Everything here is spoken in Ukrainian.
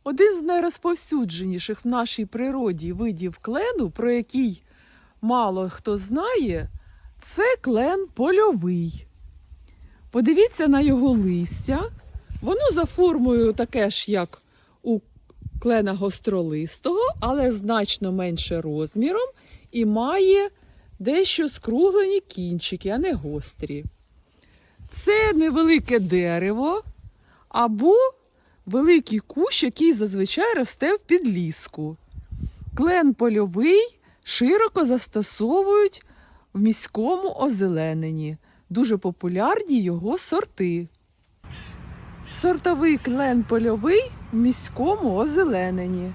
Один з найрозповсюдженіших в нашій природі видів клену, про який мало хто знає, це клен польовий. Подивіться на його листя. Воно за формою таке ж, як у клена гостролистого, але значно менше розміром і має дещо скруглені кінчики, а не гострі. Це невелике дерево або великий кущ, який зазвичай росте в підліску. Клен польовий широко застосовують в міському озелененні. Дуже популярні його сорти. Сортовий клен польовий в міському озелененні.